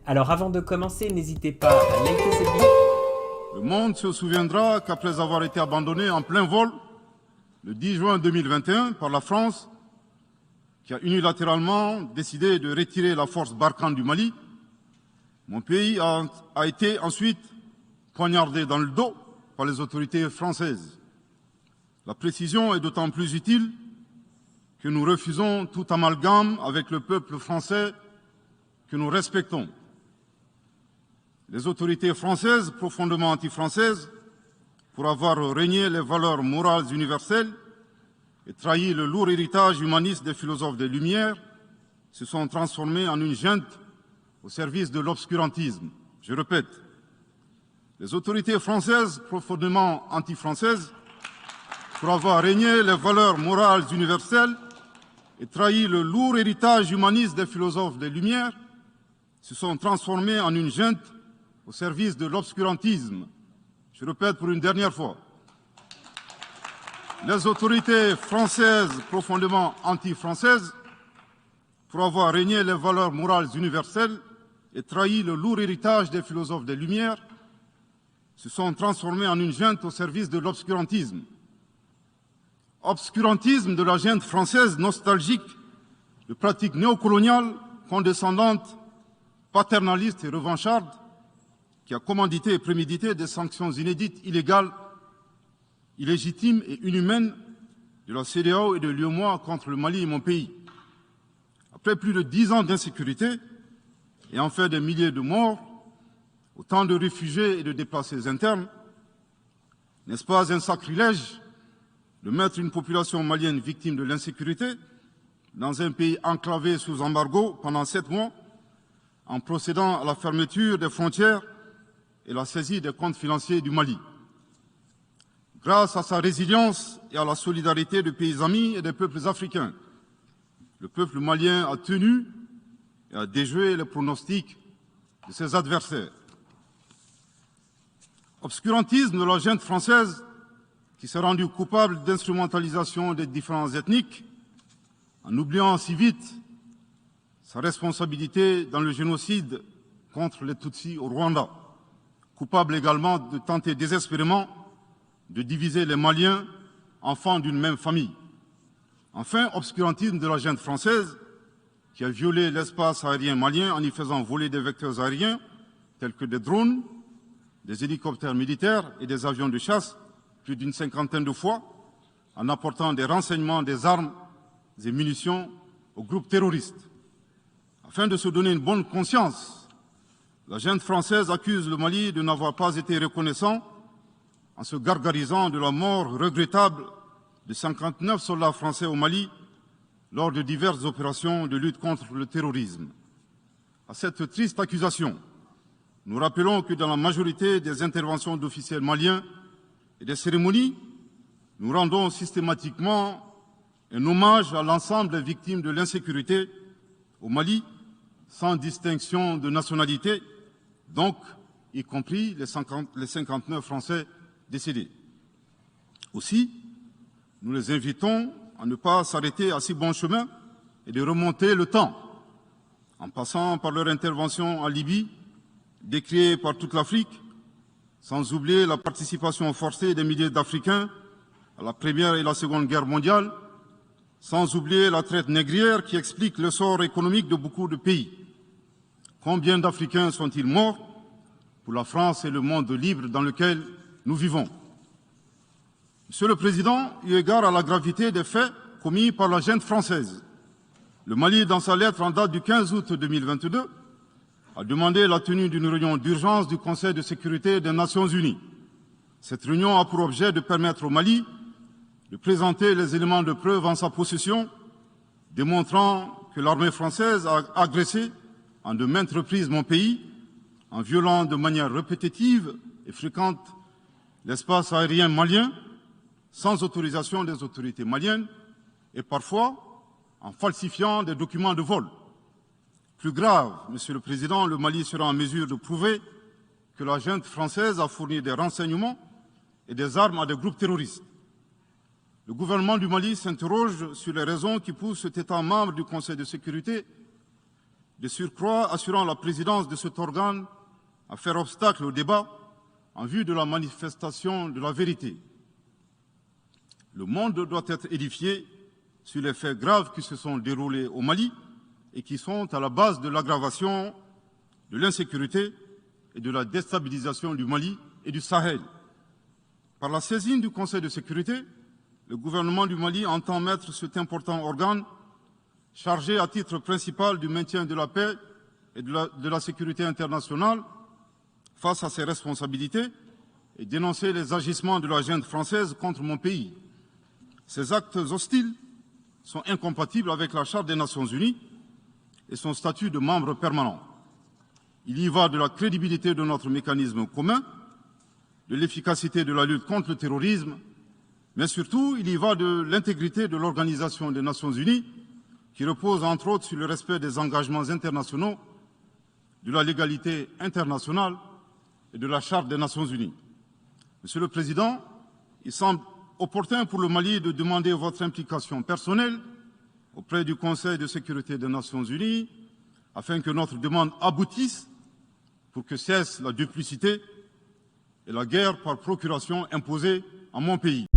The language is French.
Alors avant de commencer, n'hésitez pas à liker cette vidéo. Le monde se souviendra qu'après avoir été abandonné en plein vol, le 10 juin 2021, par la France, qui a unilatéralement décidé de retirer la force Barkhane du Mali, mon pays a été ensuite poignardé dans le dos par les autorités françaises. La précision est d'autant plus utile que nous refusons tout amalgame avec le peuple français que nous respectons. Les autorités françaises, profondément anti-françaises, pour avoir régné les valeurs morales universelles et trahi le lourd héritage humaniste des philosophes des Lumières, se sont transformées en une junte au service de l'obscurantisme. Je répète, les autorités françaises, profondément anti-françaises, pour avoir régné les valeurs morales universelles et trahi le lourd héritage humaniste des philosophes des Lumières, se sont transformées en une junte au service de l'obscurantisme. Je répète pour une dernière fois. Les autorités françaises, profondément anti-françaises, pour avoir régné les valeurs morales universelles et trahi le lourd héritage des philosophes des Lumières, se sont transformées en une junte au service de l'obscurantisme. Obscurantisme de la junte française nostalgique de pratiques néocoloniales, condescendantes, paternalistes et revanchardes, qui a commandité et prémédité des sanctions inédites, illégales, illégitimes et inhumaines de la CEDEAO et de l'UEMOA contre le Mali et mon pays. Après plus de 10 ans d'insécurité et en fait des milliers de morts, autant de réfugiés et de déplacés internes, n'est-ce pas un sacrilège de mettre une population malienne victime de l'insécurité dans un pays enclavé sous embargo pendant 7 mois, en procédant à la fermeture des frontières et la saisie des comptes financiers du Mali. Grâce à sa résilience et à la solidarité de pays amis et des peuples africains, le peuple malien a tenu et a déjoué les pronostics de ses adversaires. Obscurantisme de la junte française qui s'est rendue coupable d'instrumentalisation des différences ethniques, en oubliant si vite sa responsabilité dans le génocide contre les Tutsis au Rwanda, coupable également de tenter désespérément de diviser les Maliens, enfants d'une même famille. Enfin, obscurantisme de la junte française qui a violé l'espace aérien malien en y faisant voler des vecteurs aériens tels que des drones, des hélicoptères militaires et des avions de chasse plus d'une 50aine de fois, en apportant des renseignements, des armes et munitions aux groupes terroristes. Afin de se donner une bonne conscience, la junte française accuse le Mali de n'avoir pas été reconnaissant en se gargarisant de la mort regrettable de 59 soldats français au Mali lors de diverses opérations de lutte contre le terrorisme. À cette triste accusation, nous rappelons que dans la majorité des interventions d'officiels maliens et des cérémonies, nous rendons systématiquement un hommage à l'ensemble des victimes de l'insécurité au Mali, sans distinction de nationalité, donc y compris les 59 Français décédés. Aussi, nous les invitons à ne pas s'arrêter à si bon chemin et de remonter le temps, en passant par leur intervention en Libye, décriée par toute l'Afrique, sans oublier la participation forcée des milliers d'Africains à la Première et la Seconde Guerre mondiale, sans oublier la traite négrière qui explique le sort économique de beaucoup de pays. Combien d'Africains sont-ils morts pour la France et le monde libre dans lequel nous vivons? Monsieur le Président, eu égard à la gravité des faits commis par la junte française, le Mali, dans sa lettre en date du 15 août 2022, a demandé la tenue d'une réunion d'urgence du Conseil de sécurité des Nations Unies. Cette réunion a pour objet de permettre au Mali de présenter les éléments de preuve en sa possession, démontrant que l'armée française a agressé en de maintes reprises mon pays, en violant de manière répétitive et fréquente l'espace aérien malien, sans autorisation des autorités maliennes, et parfois en falsifiant des documents de vol. Plus grave, Monsieur le Président, le Mali sera en mesure de prouver que la junte française a fourni des renseignements et des armes à des groupes terroristes. Le gouvernement du Mali s'interroge sur les raisons qui poussent cet État membre du Conseil de sécurité de surcroît assurant la présidence de cet organe à faire obstacle au débat en vue de la manifestation de la vérité. Le monde doit être édifié sur les faits graves qui se sont déroulés au Mali et qui sont à la base de l'aggravation de l'insécurité et de la déstabilisation du Mali et du Sahel. Par la saisine du Conseil de sécurité, le gouvernement du Mali entend mettre cet important organe chargé à titre principal du maintien de la paix et de la sécurité internationale face à ses responsabilités et dénoncer les agissements de la junte française contre mon pays. Ces actes hostiles sont incompatibles avec la Charte des Nations Unies et son statut de membre permanent. Il y va de la crédibilité de notre mécanisme commun, de l'efficacité de la lutte contre le terrorisme, mais surtout, il y va de l'intégrité de l'Organisation des Nations Unies, qui repose entre autres sur le respect des engagements internationaux, de la légalité internationale et de la Charte des Nations Unies. Monsieur le Président, il semble opportun pour le Mali de demander votre implication personnelle auprès du Conseil de sécurité des Nations Unies afin que notre demande aboutisse pour que cesse la duplicité et la guerre par procuration imposée à mon pays.